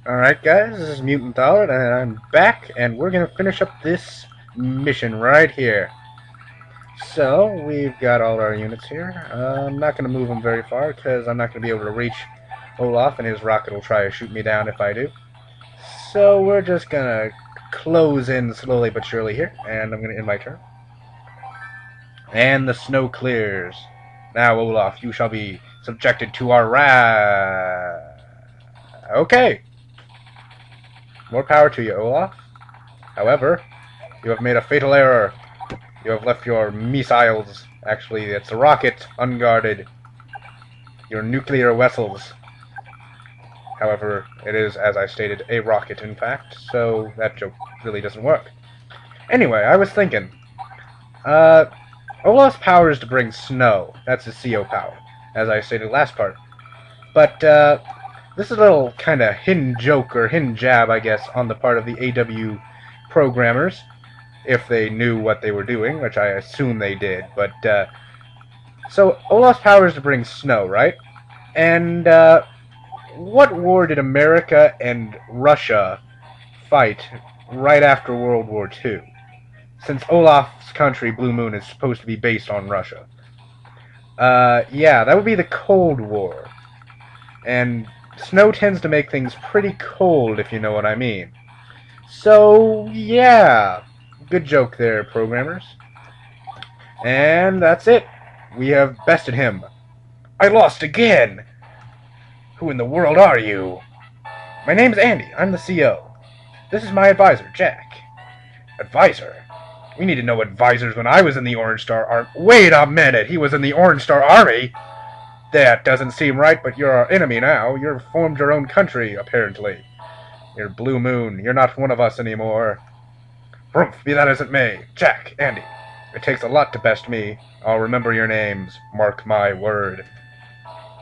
Alright guys, this is Mutant Dollar, and I'm back, and we're gonna finish up this mission right here. So, we've got all our units here. I'm not gonna move them very far, because I'm not gonna be able to reach Olaf, and his rocket will try to shoot me down if I do. So, we're just gonna close in slowly but surely here, and I'm gonna end my turn. And the snow clears. Now, Olaf, you shall be subjected to our wrath. Okay. More power to you, Olaf. However, you have made a fatal error. You have left your missiles, actually, it's a rocket, unguarded. Your nuclear vessels. However, it is, as I stated, a rocket, in fact, so that joke really doesn't work. Anyway, I was thinking, Olaf's power is to bring snow. That's his CO power, as I stated last part. But, this is a little kind of hidden joke, or hidden jab, I guess, on the part of the AW programmers, if they knew what they were doing, which I assume they did. But, so, Olaf's power is to bring snow, right? And, what war did America and Russia fight right after World War II? Since Olaf's country, Blue Moon, is supposed to be based on Russia. Yeah, that would be the Cold War. And snow tends to make things pretty cold, if you know what I mean. So, yeah. Good joke there, programmers. And that's it. We have bested him. I lost again! Who in the world are you? My name's Andy. I'm the CO. This is my advisor, Jack. Advisor? We need to know advisors when I was in the Orange Star Army. Wait a minute! He was in the Orange Star Army? That doesn't seem right, but you're our enemy now. You've formed your own country, apparently. You're Blue Moon. You're not one of us anymore. Rumph, be that as it may. Jack, Andy. It takes a lot to best me. I'll remember your names. Mark my word.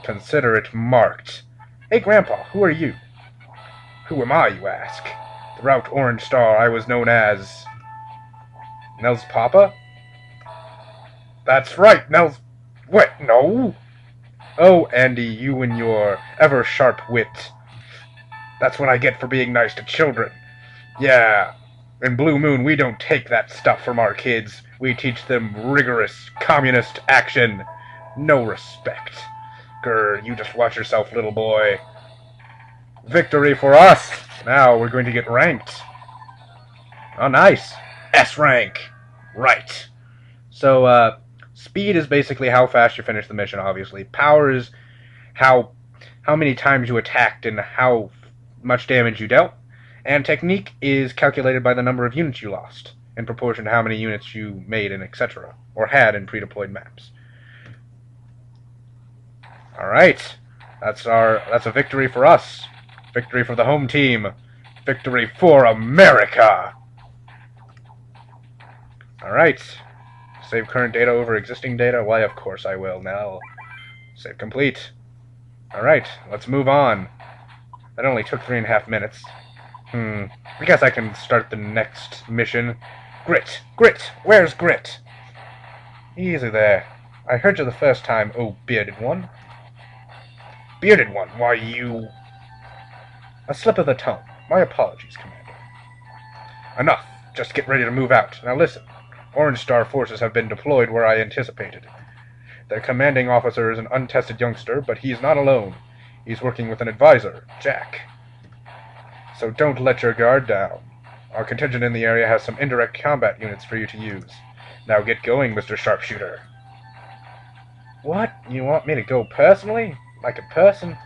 Consider it marked. Hey, Grandpa, who are you? Who am I, you ask? Throughout Orange Star, I was known as... Nell's Papa? That's right, Nell's... What? No? Oh, Andy, you and your ever-sharp wit. That's what I get for being nice to children. Yeah, in Blue Moon, we don't take that stuff from our kids. We teach them rigorous communist action. No respect. Grr, you just watch yourself, little boy. Victory for us! Now we're going to get ranked. Oh, nice. S rank. Right. So, speed is basically how fast you finish the mission, obviously. Power is how many times you attacked and how much damage you dealt. And technique is calculated by the number of units you lost, in proportion to how many units you made and etc. or had in pre-deployed maps. Alright. That's a victory for us. Victory for the home team. Victory for America! Alright. Save current data over existing data? Why, of course I will. Now, save complete. Alright, let's move on. That only took 3.5 minutes. I guess I can start the next mission. Grit! Grit! Where's Grit? Easy there. I heard you the first time, oh bearded one. Bearded one? Why, you... A slip of the tongue. My apologies, Commander. Enough. Just get ready to move out. Now listen. Orange Star forces have been deployed where I anticipated. Their commanding officer is an untested youngster, but he is not alone. He's working with an advisor, Jack. So don't let your guard down. Our contingent in the area has some indirect combat units for you to use. Now get going, Mr. Sharpshooter. What? You want me to go personally? Like a person?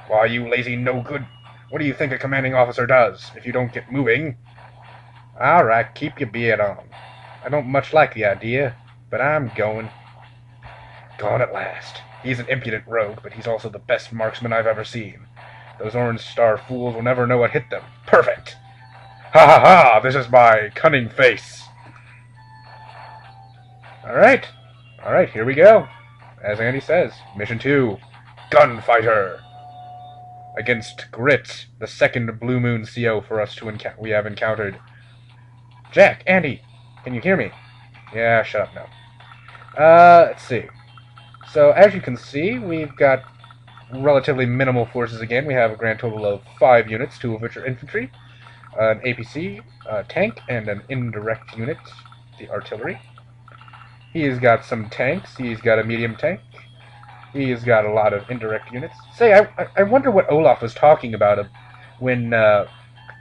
Why, you lazy no-good... What do you think a commanding officer does if you don't get moving? Alright, keep your beard on. I don't much like the idea, but I'm going. Gone at last. He's an impudent rogue, but he's also the best marksman I've ever seen. Those Orange Star fools will never know what hit them. Perfect! Ha ha ha! This is my cunning face! Alright. Alright, here we go. As Andy says, Mission 2. Gunfighter! Against Grit, the second Blue Moon CO for us we have encountered. Jack, Andy, can you hear me? Yeah, shut up now. Let's see. So, as you can see, we've got relatively minimal forces again. We have a grand total of 5 units, 2 of which are infantry, an APC, a tank, and an indirect unit, the artillery. He's got some tanks. He's got a medium tank. He's got a lot of indirect units. Say, I wonder what Olaf was talking about when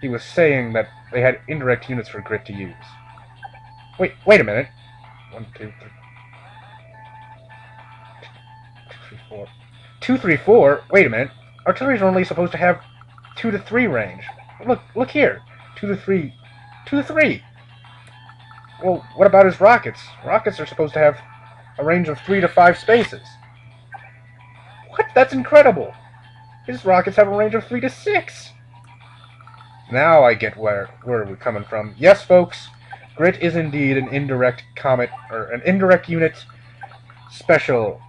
he was saying that they had indirect units for Grit to use. Wait a minute. 1, 2, 3, 2, 3, 4. 2, 3, 4? Wait a minute. Artillery's only supposed to have 2 to 3 range. Look here. 2 to 3. 2 to 3. Well, what about his rockets? Rockets are supposed to have a range of 3 to 5 spaces. What? That's incredible. His rockets have a range of 3 to 6. Now I get where we're coming from. Yes, folks, Grit is indeed an indirect comet, or an indirect unit special.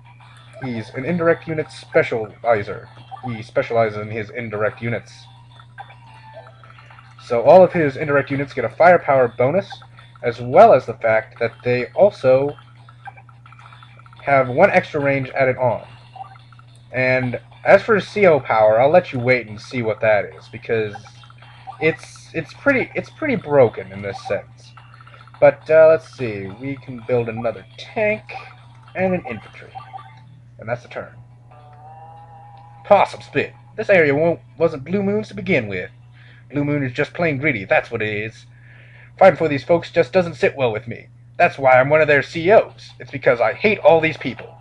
He's an indirect unit specializer. He specializes in his indirect units. So all of his indirect units get a firepower bonus, as well as the fact that they also have 1 extra range added on. And as for CO power, I'll let you wait and see what that is, because it's pretty broken in this sense. But let's see, we can build another tank and an infantry, and that's the turn. Possum spit. This area wasn't Blue Moon's to begin with. Blue Moon is just plain greedy, that's what it is. Fighting for these folks just doesn't sit well with me. That's why I'm one of their COs. It's because I hate all these people.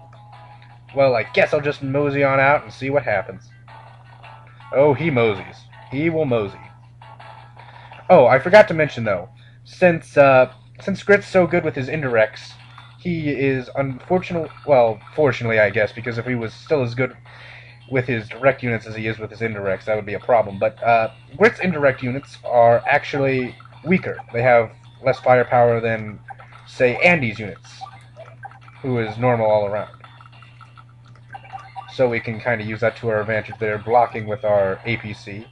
Well, I guess I'll just mosey on out and see what happens. Oh, he moseys. He will mosey. Oh, I forgot to mention, though, since Grit's so good with his indirects, he is fortunately, I guess, because if he was still as good with his direct units as he is with his indirects, that would be a problem. But Grit's indirect units are actually weaker. They have less firepower than, say, Andy's units, who is normal all around. So we can kind of use that to our advantage there, blocking with our APC.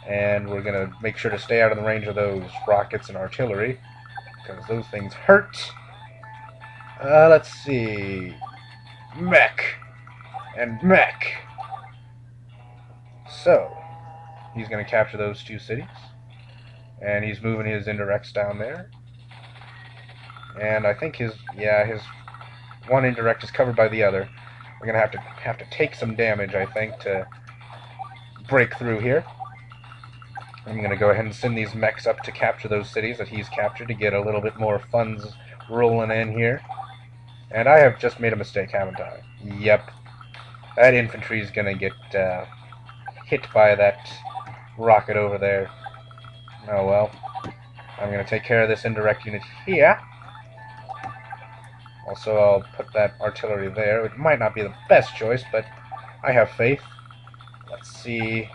And we're going to make sure to stay out of the range of those rockets and artillery, because those things hurt. Let's see. Mech. And mech. So, he's going to capture those 2 cities. And he's moving his indirects down there. And I think his one indirect is covered by the other. We're going to have to take some damage, I think, to break through here. I'm going to go ahead and send these mechs up to capture those cities that he's captured to get a little bit more funds rolling in here. And I have just made a mistake, haven't I? Yep. That infantry is going to get hit by that rocket over there. Oh well. I'm going to take care of this indirect unit here. Also, I'll put that artillery there. It might not be the best choice, but I have faith. Let's see.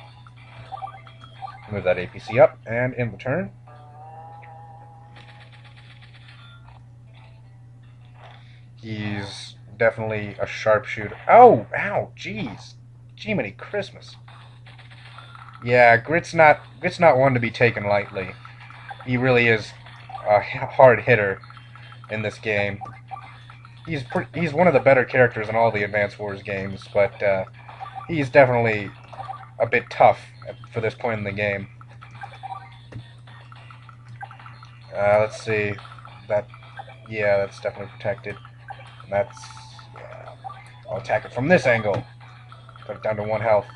Move that APC up, and in return, he's definitely a sharpshooter. Oh, ow, jeez. Jiminy Christmas. Yeah, Grit's not one to be taken lightly. He really is a hard hitter in this game. He's one of the better characters in all the Advance Wars games, but he's definitely a bit tough for this point in the game. Let's see. That's definitely protected. Yeah. I'll attack it from this angle. Put it down to 1 health.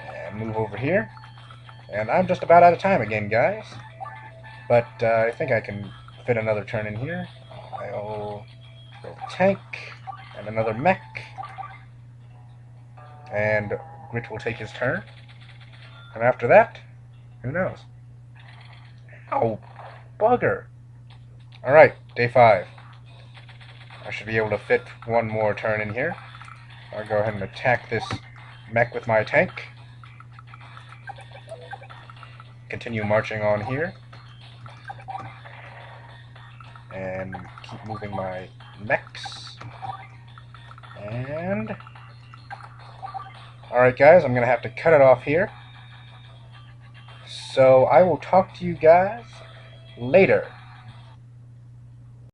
And move over here. And I'm just about out of time again, guys. But I think I can fit another turn in here. I'll go tank and another mech. And Grit will take his turn. And after that, who knows? Oh, bugger. Alright, day 5. I should be able to fit 1 more turn in here. I'll go ahead and attack this mech with my tank. Continue marching on here. And keep moving my mechs. And alright guys, I'm going to have to cut it off here. So I will talk to you guys later.